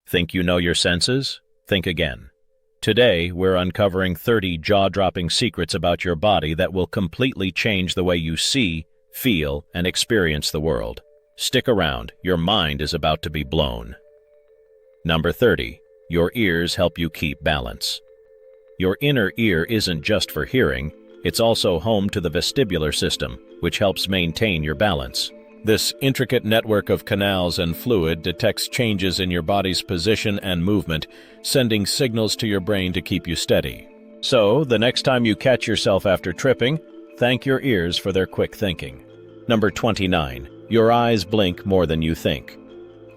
Think you know your senses? Think again. Today, we're uncovering 30 jaw-dropping secrets about your body that will completely change the way you see, feel, and experience the world. Stick around, your mind is about to be blown. Number 30. Your ears help you keep balance. Your inner ear isn't just for hearing, it's also home to the vestibular system, which helps maintain your balance. This intricate network of canals and fluid detects changes in your body's position and movement, sending signals to your brain to keep you steady. So, the next time you catch yourself after tripping, thank your ears for their quick thinking. Number 29. Your eyes blink more than you think.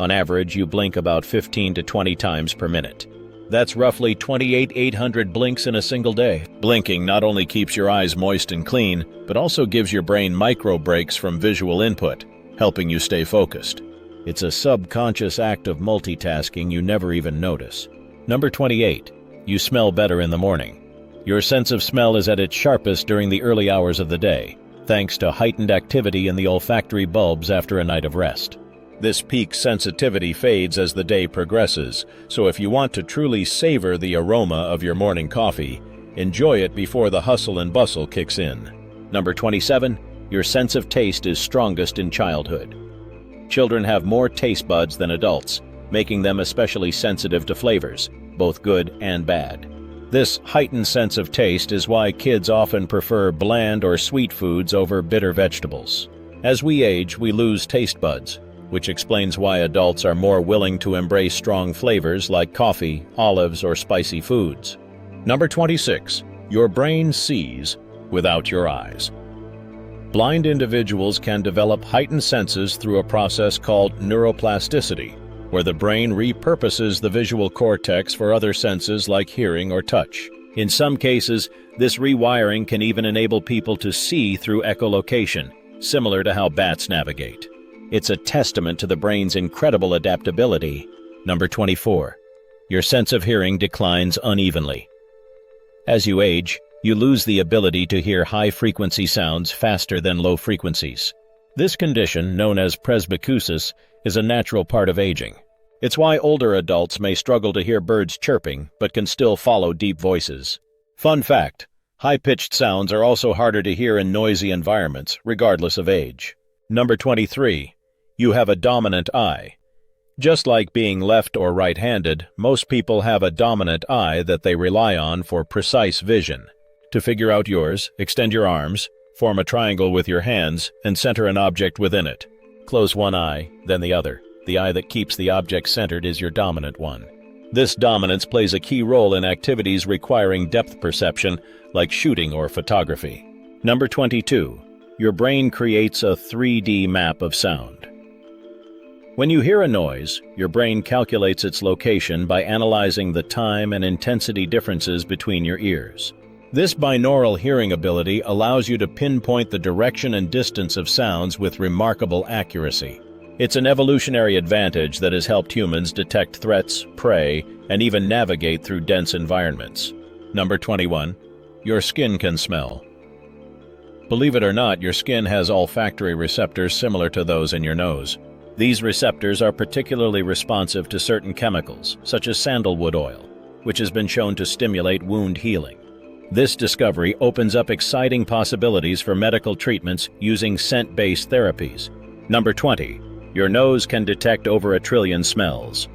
On average, you blink about 15 to 20 times per minute. That's roughly 28,800 blinks in a single day. Blinking not only keeps your eyes moist and clean, but also gives your brain micro breaks from visual input, helping you stay focused. It's a subconscious act of multitasking you never even notice. Number 28. You smell better in the morning. Your sense of smell is at its sharpest during the early hours of the day, thanks to heightened activity in the olfactory bulbs after a night of rest. This peak sensitivity fades as the day progresses, so if you want to truly savor the aroma of your morning coffee, enjoy it before the hustle and bustle kicks in. Number 27. Your sense of taste is strongest in childhood. Children have more taste buds than adults, making them especially sensitive to flavors, both good and bad. This heightened sense of taste is why kids often prefer bland or sweet foods over bitter vegetables. As we age, we lose taste buds, which explains why adults are more willing to embrace strong flavors like coffee, olives, or spicy foods. Number 26. Your brain sees without your eyes. Blind individuals can develop heightened senses through a process called neuroplasticity, where the brain repurposes the visual cortex for other senses like hearing or touch. In some cases, this rewiring can even enable people to see through echolocation, similar to how bats navigate. It's a testament to the brain's incredible adaptability. Number 24. Your sense of hearing declines unevenly. As you age, you lose the ability to hear high-frequency sounds faster than low frequencies. This condition, known as presbycusis, is a natural part of aging. It's why older adults may struggle to hear birds chirping, but can still follow deep voices. Fun fact: high-pitched sounds are also harder to hear in noisy environments, regardless of age. Number 23. You have a dominant eye. Just like being left or right-handed, most people have a dominant eye that they rely on for precise vision. To figure out yours, extend your arms, form a triangle with your hands, and center an object within it. Close one eye, then the other. The eye that keeps the object centered is your dominant one. This dominance plays a key role in activities requiring depth perception, like shooting or photography. Number 22. Your brain creates a 3D map of sound. When you hear a noise, your brain calculates its location by analyzing the time and intensity differences between your ears. This binaural hearing ability allows you to pinpoint the direction and distance of sounds with remarkable accuracy. It's an evolutionary advantage that has helped humans detect threats, prey, and even navigate through dense environments. Number 21. Your skin can smell. Believe it or not, your skin has olfactory receptors similar to those in your nose. These receptors are particularly responsive to certain chemicals, such as sandalwood oil, which has been shown to stimulate wound healing. This discovery opens up exciting possibilities for medical treatments using scent-based therapies. Number 20. Your nose can detect over 1 trillion smells.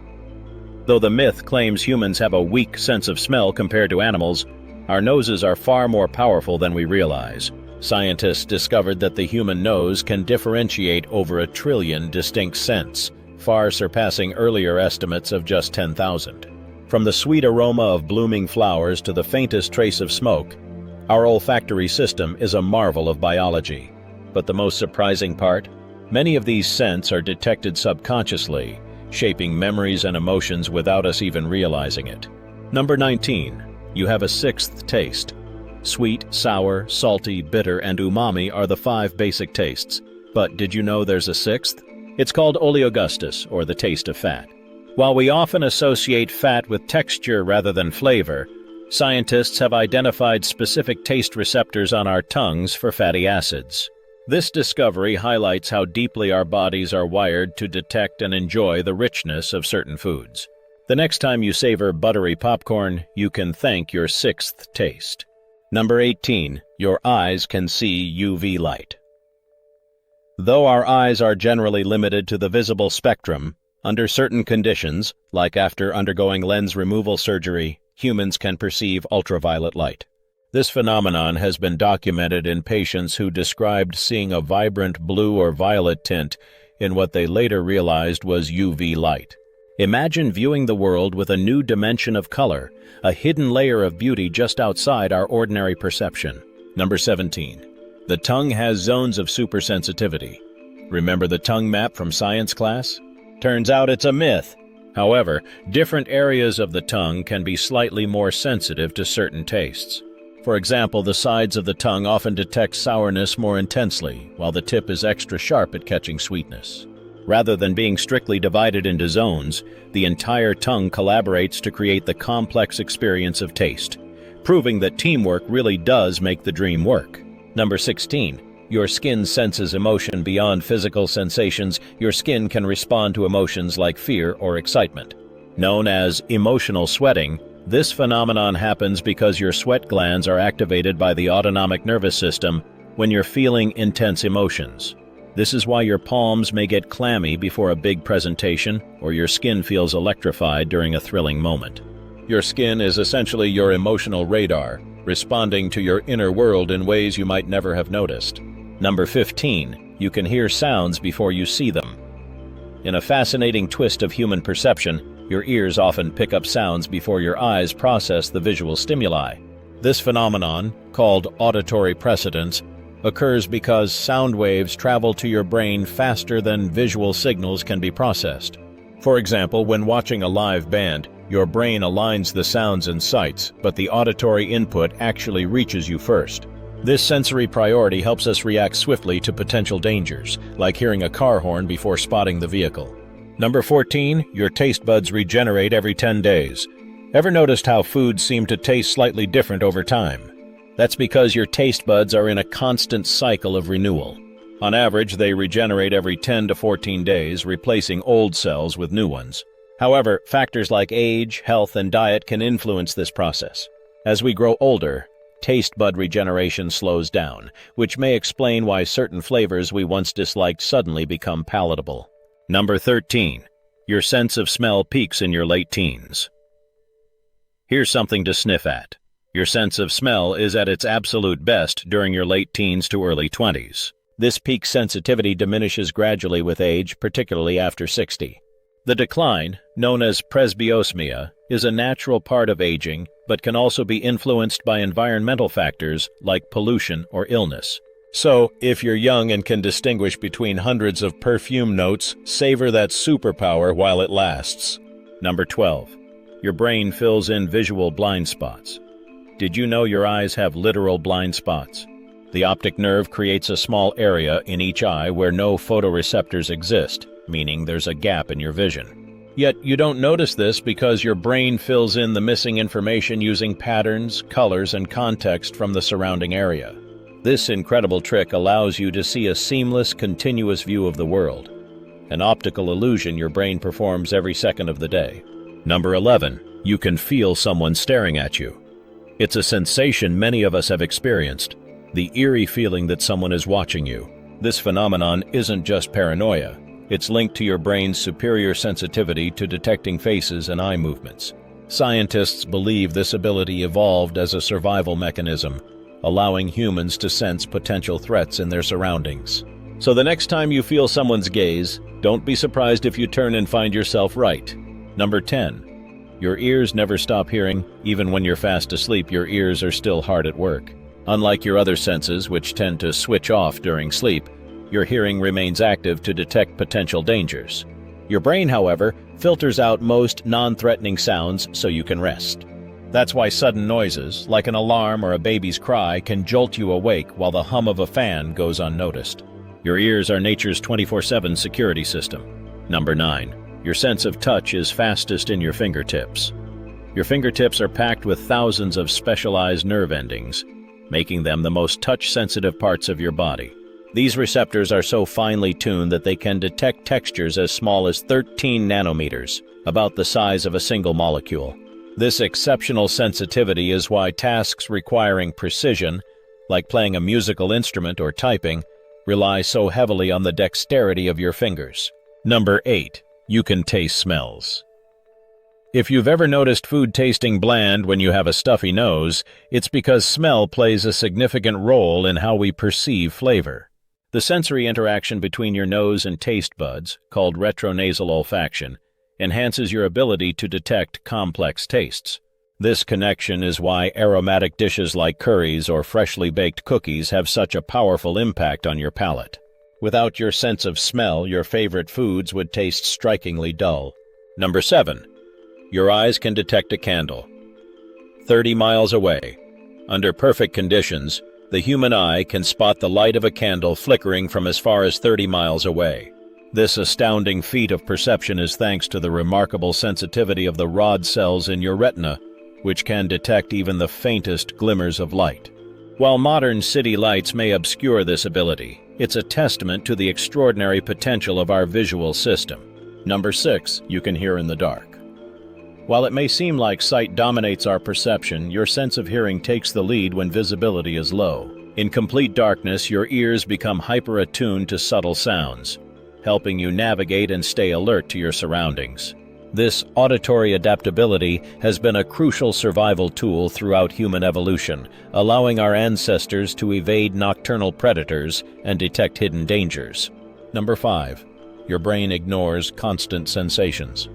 Though the myth claims humans have a weak sense of smell compared to animals, our noses are far more powerful than we realize. Scientists discovered that the human nose can differentiate over 1 trillion distinct scents, far surpassing earlier estimates of just 10,000. From the sweet aroma of blooming flowers to the faintest trace of smoke, our olfactory system is a marvel of biology. But the most surprising part? Many of these scents are detected subconsciously, shaping memories and emotions without us even realizing it. Number 19. You have a sixth taste. Sweet, sour, salty, bitter, and umami are the 5 basic tastes. But did you know there's a sixth? It's called oleogustus, or the taste of fat. While we often associate fat with texture rather than flavor, scientists have identified specific taste receptors on our tongues for fatty acids. This discovery highlights how deeply our bodies are wired to detect and enjoy the richness of certain foods. The next time you savor buttery popcorn, you can thank your sixth taste. Number 18. Your eyes can see UV light. Though our eyes are generally limited to the visible spectrum, under certain conditions, like after undergoing lens removal surgery, humans can perceive ultraviolet light. This phenomenon has been documented in patients who described seeing a vibrant blue or violet tint in what they later realized was UV light. Imagine viewing the world with a new dimension of color, a hidden layer of beauty just outside our ordinary perception. Number 17. The tongue has zones of supersensitivity. Remember the tongue map from science class? Turns out it's a myth. However, different areas of the tongue can be slightly more sensitive to certain tastes. For example, the sides of the tongue often detect sourness more intensely, while the tip is extra sharp at catching sweetness. Rather than being strictly divided into zones, the entire tongue collaborates to create the complex experience of taste, proving that teamwork really does make the dream work. Number 16. Your skin senses emotion beyond physical sensations. Your skin can respond to emotions like fear or excitement. Known as emotional sweating, this phenomenon happens because your sweat glands are activated by the autonomic nervous system when you're feeling intense emotions. This is why your palms may get clammy before a big presentation, or your skin feels electrified during a thrilling moment. Your skin is essentially your emotional radar, responding to your inner world in ways you might never have noticed. Number 15. You can hear sounds before you see them. In a fascinating twist of human perception, your ears often pick up sounds before your eyes process the visual stimuli. This phenomenon, called auditory precedence, occurs because sound waves travel to your brain faster than visual signals can be processed. For example, when watching a live band, your brain aligns the sounds and sights, but the auditory input actually reaches you first. This sensory priority helps us react swiftly to potential dangers, like hearing a car horn before spotting the vehicle. Number 14. Your taste buds regenerate every 10 days. Ever noticed how foods seem to taste slightly different over time? That's because your taste buds are in a constant cycle of renewal. On average, they regenerate every 10 to 14 days, replacing old cells with new ones. However, factors like age, health, and diet can influence this process. As we grow older, taste bud regeneration slows down, which may explain why certain flavors we once disliked suddenly become palatable. Number 13. Your sense of smell peaks in your late teens. Here's something to sniff at. Your sense of smell is at its absolute best during your late teens to early 20s. This peak sensitivity diminishes gradually with age, particularly after 60. The decline, known as presbyosmia, is a natural part of aging, but can also be influenced by environmental factors like pollution or illness. So, if you're young and can distinguish between hundreds of perfume notes, savor that superpower while it lasts. Number 12. Your brain fills in visual blind spots. Did you know your eyes have literal blind spots? The optic nerve creates a small area in each eye where no photoreceptors exist, meaning there's a gap in your vision. Yet you don't notice this because your brain fills in the missing information using patterns, colors, and context from the surrounding area. This incredible trick allows you to see a seamless, continuous view of the world, an optical illusion your brain performs every second of the day. Number 11. You can feel someone staring at you. It's a sensation many of us have experienced, the eerie feeling that someone is watching you. This phenomenon isn't just paranoia. It's linked to your brain's superior sensitivity to detecting faces and eye movements. Scientists believe this ability evolved as a survival mechanism, allowing humans to sense potential threats in their surroundings. So the next time you feel someone's gaze, don't be surprised if you turn and find yourself right. Number 10. Your ears never stop hearing. Even when you're fast asleep, your ears are still hard at work. Unlike your other senses, which tend to switch off during sleep, your hearing remains active to detect potential dangers. Your brain, however, filters out most non-threatening sounds so you can rest. That's why sudden noises, like an alarm or a baby's cry, can jolt you awake while the hum of a fan goes unnoticed. Your ears are nature's 24/7 security system. Number 9. Your sense of touch is fastest in your fingertips. Your fingertips are packed with thousands of specialized nerve endings, making them the most touch-sensitive parts of your body. These receptors are so finely tuned that they can detect textures as small as 13 nanometers, about the size of a single molecule. This exceptional sensitivity is why tasks requiring precision, like playing a musical instrument or typing, rely so heavily on the dexterity of your fingers. Number 8. You can taste smells. If you've ever noticed food tasting bland when you have a stuffy nose, it's because smell plays a significant role in how we perceive flavor. The sensory interaction between your nose and taste buds, called retronasal olfaction, enhances your ability to detect complex tastes. This connection is why aromatic dishes like curries or freshly baked cookies have such a powerful impact on your palate. Without your sense of smell, your favorite foods would taste strikingly dull. Number 7. Your eyes can detect a candle 30 miles away. Under perfect conditions, the human eye can spot the light of a candle flickering from as far as 30 miles away. This astounding feat of perception is thanks to the remarkable sensitivity of the rod cells in your retina, which can detect even the faintest glimmers of light. While modern city lights may obscure this ability, it's a testament to the extraordinary potential of our visual system. Number 6. You can hear in the dark. While it may seem like sight dominates our perception, your sense of hearing takes the lead when visibility is low. In complete darkness, your ears become hyper-attuned to subtle sounds, helping you navigate and stay alert to your surroundings. This auditory adaptability has been a crucial survival tool throughout human evolution, allowing our ancestors to evade nocturnal predators and detect hidden dangers. Number 5. Your brain ignores constant sensations.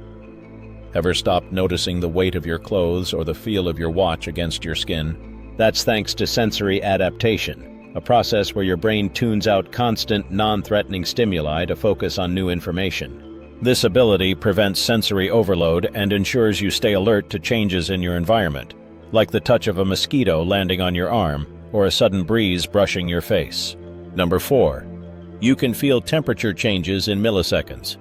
Ever stopped noticing the weight of your clothes or the feel of your watch against your skin? That's thanks to sensory adaptation, a process where your brain tunes out constant, non-threatening stimuli to focus on new information. This ability prevents sensory overload and ensures you stay alert to changes in your environment, like the touch of a mosquito landing on your arm or a sudden breeze brushing your face. Number 4. You can feel temperature changes in milliseconds.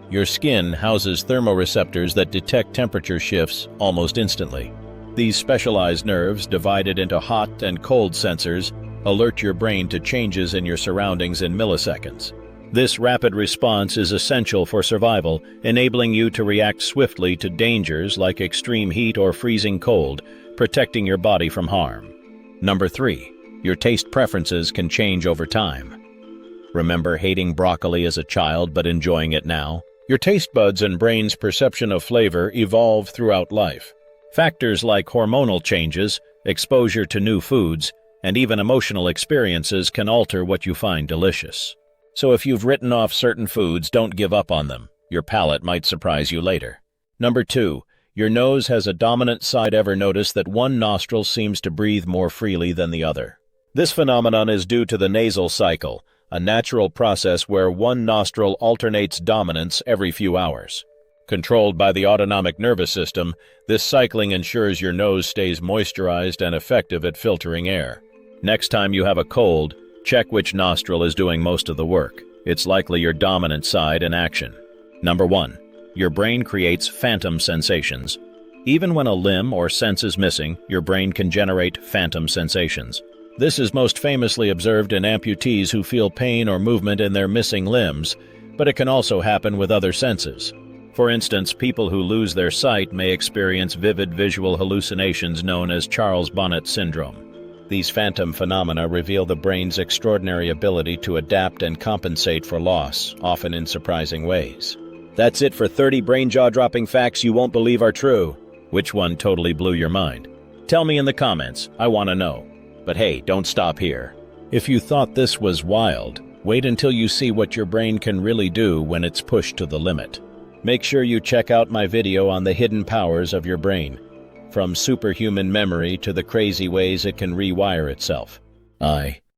Your skin houses thermoreceptors that detect temperature shifts almost instantly. These specialized nerves, divided into hot and cold sensors, alert your brain to changes in your surroundings in milliseconds. This rapid response is essential for survival, enabling you to react swiftly to dangers like extreme heat or freezing cold, protecting your body from harm. Number 3. Your taste preferences can change over time. Remember hating broccoli as a child but enjoying it now? Your taste buds and brain's perception of flavor evolve throughout life. Factors like hormonal changes, exposure to new foods, and even emotional experiences can alter what you find delicious. So if you've written off certain foods, don't give up on them. Your palate might surprise you later. Number 2. Your nose has a dominant side. Ever notice that one nostril seems to breathe more freely than the other? This phenomenon is due to the nasal cycle, a natural process where one nostril alternates dominance every few hours. Controlled by the autonomic nervous system, this cycling ensures your nose stays moisturized and effective at filtering air. Next time you have a cold, check which nostril is doing most of the work. It's likely your dominant side in action. Number 1. Your brain creates phantom sensations. Even when a limb or sense is missing, your brain can generate phantom sensations. This is most famously observed in amputees who feel pain or movement in their missing limbs, but it can also happen with other senses. For instance, people who lose their sight may experience vivid visual hallucinations known as Charles Bonnet syndrome. These phantom phenomena reveal the brain's extraordinary ability to adapt and compensate for loss, often in surprising ways. That's it for 30 brain jaw-dropping facts you won't believe are true. Which one totally blew your mind? Tell me in the comments, I want to know. But hey, don't stop here. If you thought this was wild, wait until you see what your brain can really do when it's pushed to the limit. Make sure you check out my video on the hidden powers of your brain, from superhuman memory to the crazy ways it can rewire itself.